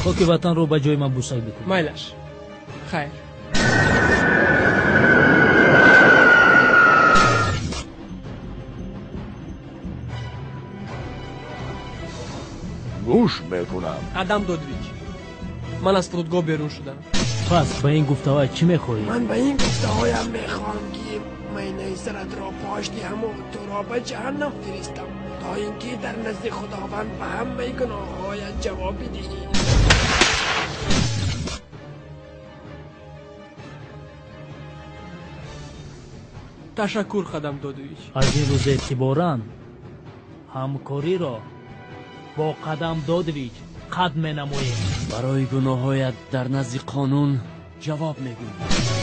خاک وطن رو به جای من بوسک بکن. مایلش. خیر. گوش میکنم. آدم دودویچ، من از فرودگاه بیرون شدم. پس به این گفته‌های چی میخوری؟ من به این گفته‌هایم میخوام که مینه سرت را پاش دهم و تو را به جهنم فرستم تا اینکه در نزد خداوند به همه گناه‌هایت جواب بدهی. تشکر خدم دودویچ. از این روز اعتباراً همکاری را با قدم دادویچ قد می نماییم. برای گناهایت در نزد قانون جواب میگویی.